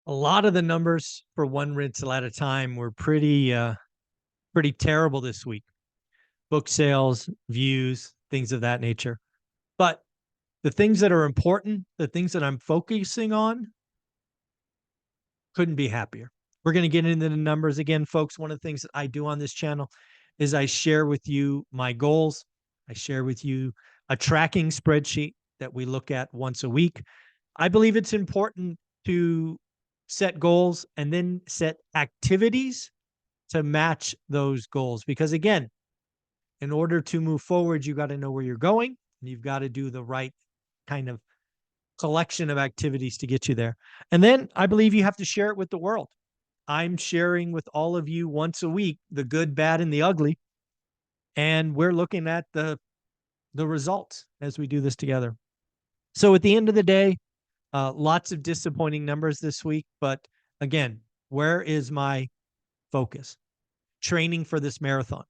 A lot of the numbers for one rental at a time were pretty terrible this week. Book sales, views, things of that nature. But the things that are important, the things that I'm focusing on, couldn't be happier. We're going to get into the numbers again, folks. One of the things that I do on this channel is I share with you my goals. I share with you a tracking spreadsheet that we look at once a week. I believe it's important to set goals and then set activities to match those goals. Because again, in order to move forward, you got to know where you're going and you've got to do the right kind of collection of activities to get you there. And then I believe you have to share it with the world. I'm sharing with all of you once a week, the good, bad, and the ugly. And we're looking at the results as we do this together. So at the end of the day, lots of disappointing numbers this week. But again, where is my focus? Training for this marathon.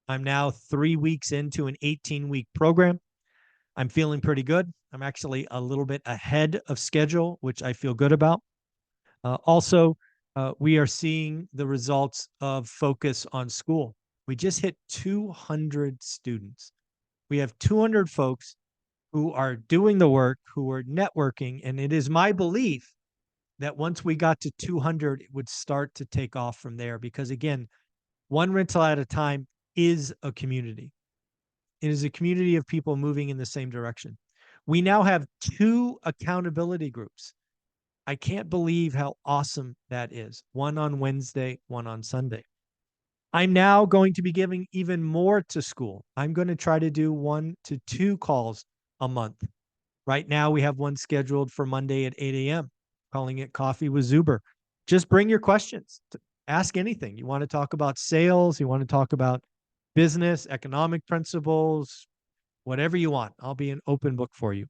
I'm now 3 weeks into an 18-week program. I'm feeling pretty good. I'm actually a little bit ahead of schedule, which I feel good about. Also, we are seeing the results of focus on Skool. We just hit 200 students. We have 200 folks who are doing the work, who are networking, and it is my belief that once we got to 200, it would start to take off from there because, again, one rental at a time is a community. It is a community of people moving in the same direction. We now have 2 accountability groups. I can't believe how awesome that is. One on Wednesday, one on Sunday. I'm now going to be giving even more to Skool. I'm going to try to do 1 to 2 calls a month. Right now, we have one scheduled for Monday at 8 a.m., calling it Coffee with Zuber. Just bring your questions. Ask anything. You want to talk about sales? You want to talk about business, economic principles, whatever you want. I'll be an open book for you.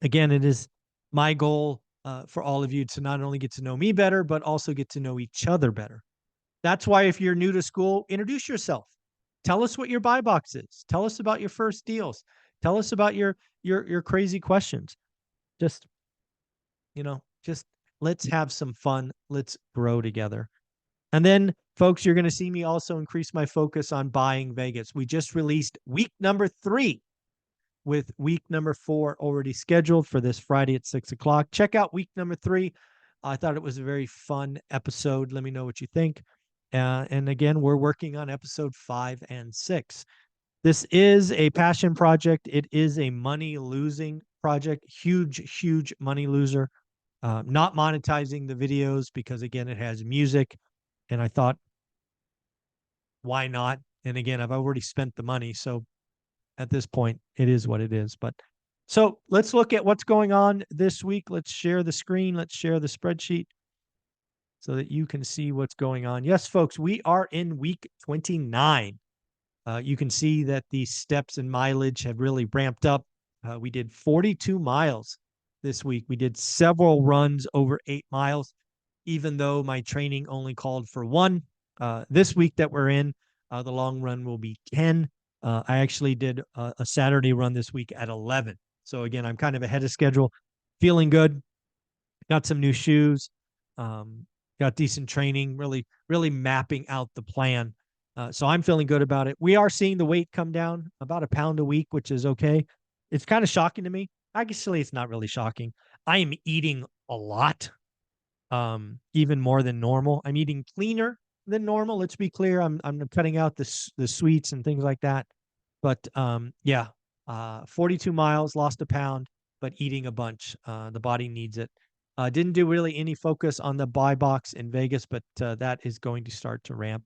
Again, it is my goal for all of you to not only get to know me better, but also get to know each other better. That's why if you're new to Skool, introduce yourself. Tell us what your buy box is. Tell us about your first deals. Tell us about your crazy questions. Just let's have some fun. Let's grow together. And then, folks, you're going to see me also increase my focus on buying Vegas. We just released week number 3 with week number 4 already scheduled for this Friday at 6 o'clock. Check out week number 3. I thought it was a very fun episode. Let me know what you think. And again, we're working on episode 5 and 6. This is a passion project. It is a money-losing project. Huge money loser. Not monetizing the videos because, again, it has music. And I thought, why not? And again, I've already spent the money. So at this point, it is what it is. But so let's look at what's going on this week. Let's share the screen. Let's share the spreadsheet so that you can see what's going on. Yes, folks, we are in week 29. You can see that the steps and mileage have really ramped up. We did 42 miles this week. We did several runs over 8 miles, even though my training only called for 1. This week that we're in, the long run will be 10. I actually did a Saturday run this week at 11. So again, I'm kind of ahead of schedule, feeling good. Got some new shoes, got decent training, really mapping out the plan. So I'm feeling good about it. We are seeing the weight come down about 1 pound a week, which is okay. It's kind of shocking to me. Actually, it's not really shocking. I am eating a lot, even more than normal. I'm eating cleaner than normal. Let's be clear. I'm cutting out the sweets and things like that. But 42 miles, lost 1 pound, but eating a bunch. The body needs it. Didn't do really any focus on the buy box in Vegas, but that is going to start to ramp.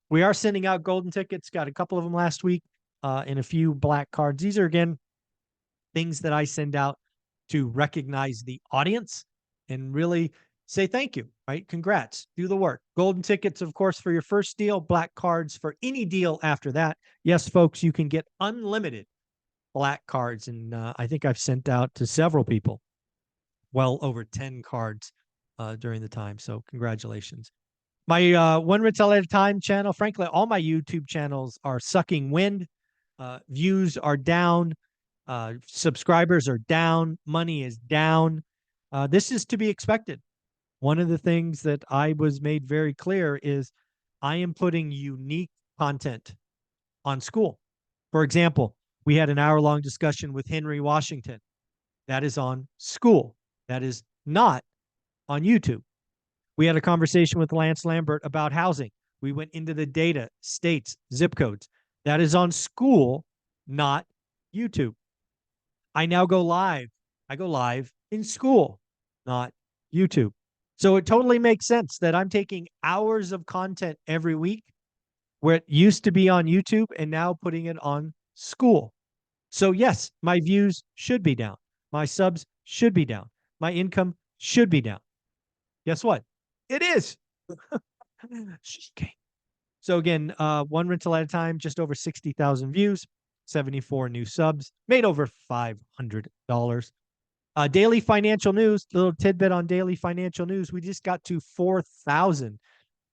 We are sending out golden tickets. Got a couple of them last week and a few black cards. These are, again, things that I send out to recognize the audience and really say thank you, right? Congrats. Do the work. Golden tickets, of course, for your first deal. Black cards for any deal after that. Yes, folks, you can get unlimited black cards. And I think I've sent out to several people well over 10 cards during the time. So congratulations. My One Rental at a Time channel, frankly, all my YouTube channels are sucking wind. Views are down. Subscribers are down. Money is down. This is to be expected. One of the things that I was made very clear is I am putting unique content on Skool. For example, we had an hour-long discussion with Henry Washington. That is on Skool. That is not on YouTube. We had a conversation with Lance Lambert about housing. We went into the data, states, zip codes. That is on Skool, not YouTube. I now go live. I go live in Skool, not YouTube. So it totally makes sense that I'm taking hours of content every week where it used to be on YouTube and now putting it on Skool. So yes, my views should be down. My subs should be down. My income should be down. Guess what? It is. So again, one rental at a time, just over 60,000 views, 74 new subs, made over $500. Daily financial news, little tidbit on daily financial news. We just got to 4,000.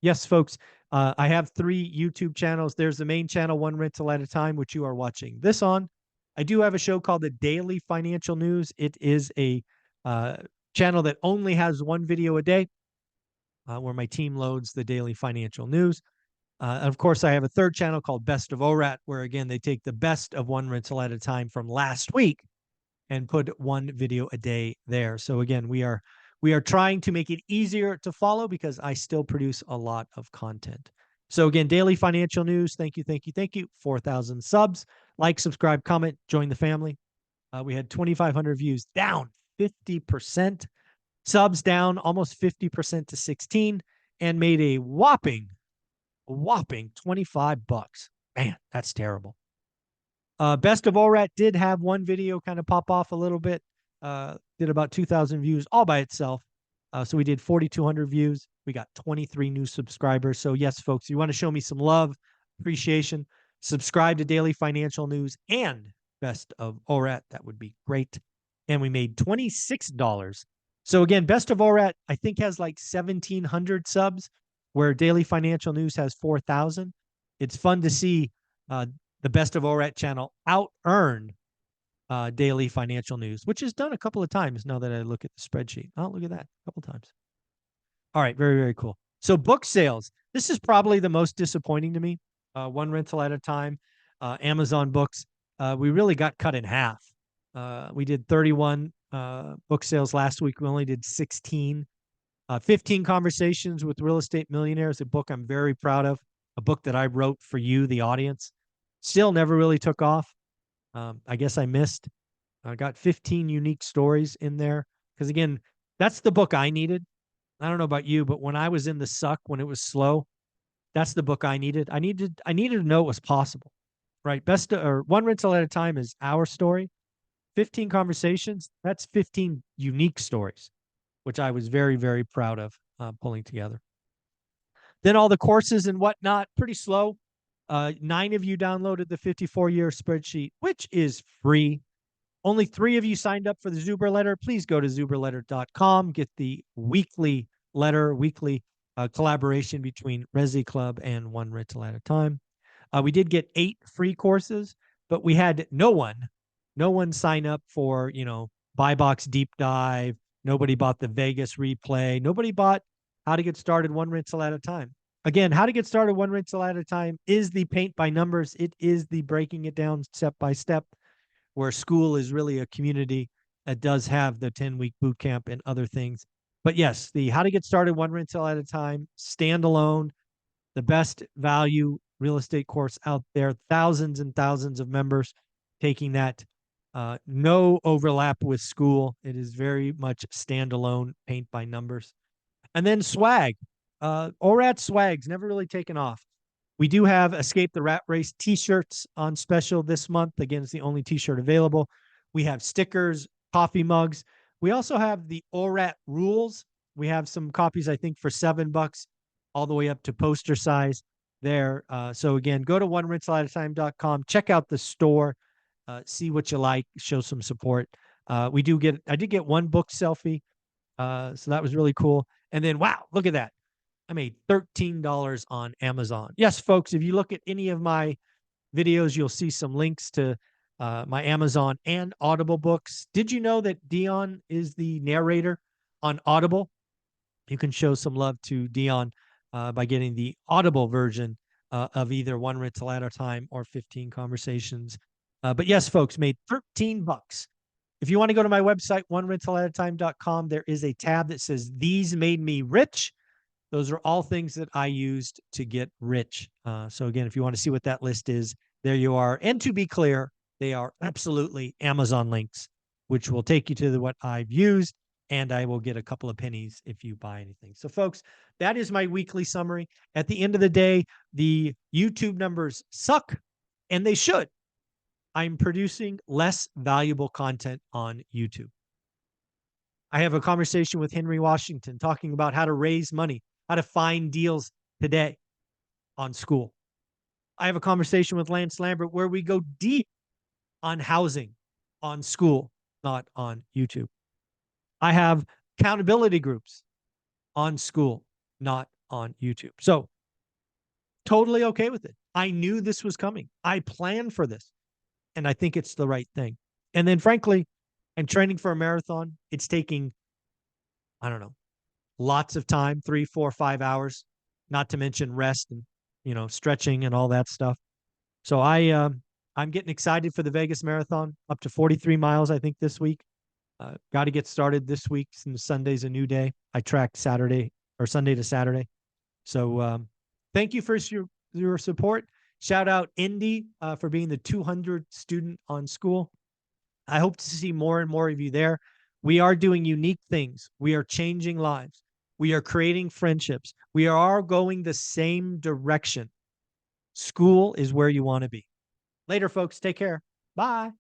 Yes, folks, I have 3 YouTube channels. There's the main channel, One Rental at a Time, which you are watching this on. I do have a show called the Daily Financial News. It is a channel that only has 1 video a day, where my team loads the daily financial news. And of course, I have a 3rd channel called Best of ORaaT, where again, they take the best of One Rental at a Time from last week and put 1 video a day there. So again, we are trying to make it easier to follow because I still produce a lot of content. So again, daily financial news. Thank you, thank you, thank you. 4,000 subs. Like, subscribe, comment, join the family. We had 2,500 views, down 50%. Subs down almost 50% to 16, and made a whopping $25. Man, that's terrible. Best of ORaaT did have 1 video kind of pop off a little bit. Did about 2,000 views all by itself. So we did 4,200 views. We got 23 new subscribers. So yes, folks, you want to show me some love, appreciation, subscribe to Daily Financial News and Best of ORaaT. That would be great. And we made $26. So again, Best of ORaaT, I think, has like 1,700 subs, where Daily Financial News has 4,000. It's fun to see the Best of ORaaT channel out-earn Daily Financial News, which is done a couple of times now that I look at the spreadsheet. Oh, look at that, a couple times. All right, very, very cool. So book sales, this is probably the most disappointing to me. One rental at a time, Amazon books. We really got cut in half. We did 31 book sales last week. We only did 16. 15 Conversations with Real Estate Millionaires, a book I'm very proud of, a book that I wrote for you, the audience. Still never really took off. I guess I missed. I got 15 unique stories in there because, again, that's the book I needed. I don't know about you, but when I was in the suck, when it was slow, that's the book I needed. I needed to know it was possible, right? One rental at a time is our story. 15 Conversations, that's 15 unique stories, which I was very, very proud of pulling together. Then all the courses and whatnot, pretty slow. 9 of you downloaded the 54-year spreadsheet, which is free. Only 3 of you signed up for the Zuber letter. Please go to zuberletter.com, get the weekly letter, weekly collaboration between Resi Club and One Rental at a Time. We did get 8 free courses, but we had no one sign up for, Buy Box Deep Dive. Nobody bought the Vegas replay. Nobody bought How to Get Started One Rental at a Time. Again, How to Get Started One Rental at a Time is the paint by numbers. It is the breaking it down step by step, where Skool is really a community that does have the 10-week boot camp and other things. But yes, the How to Get Started One Rental at a Time, standalone, the best value real estate course out there. Thousands and thousands of members taking that. No overlap with Skool. It is very much standalone, paint by numbers. And then swag. ORaaT swag's never really taken off. We do have Escape the Rat Race t-shirts on special this month. Again, it's the only t-shirt available. We have stickers, coffee mugs. We also have the ORaaT rules. We have some copies, I think, for $7, all the way up to poster size there. So again, go to onerentalatatime.com, check out the store, see what you like, show some support. I did get 1 book selfie. So that was really cool. And then, wow, look at that. I made $13 on Amazon. Yes, folks, if you look at any of my videos, you'll see some links to my Amazon and Audible books. Did you know that Dion is the narrator on Audible? you can show some love to Dion by getting the Audible version of either One Rental at a Time or 15 Conversations. But yes, folks, made $13. If you want to go to my website, onerentalatatime.com, there is a tab that says These Made Me Rich. Those are all things that I used to get rich. So again, if you want to see what that list is, there you are. And to be clear, they are absolutely Amazon links, which will take you to what I've used, and I will get a couple of pennies if you buy anything. So folks, that is my weekly summary. At the end of the day, the YouTube numbers suck, and they should. I'm producing less valuable content on YouTube. I have a conversation with Henry Washington talking about how to raise money, how to find deals today on Skool. I have a conversation with Lance Lambert where we go deep on housing on Skool, not on YouTube. I have accountability groups on Skool, not on YouTube. So totally okay with it. I knew this was coming. I planned for this, and I think it's the right thing. And then frankly, I'm training for a marathon. It's taking, I don't know, lots of time, 3, 4, 5 hours, not to mention rest and, stretching and all that stuff. So I'm getting excited for the Vegas Marathon, up to 43 miles, I think, this week. Got to get started this week since Sunday's a new day. I track Saturday or Sunday to Saturday. So thank you for your support. Shout out Indy for being the 200th student on Skool. I hope to see more and more of you there. We are doing unique things. We are changing lives. We are creating friendships. We are going the same direction. Skool is where you want to be. Later, folks. Take care. Bye.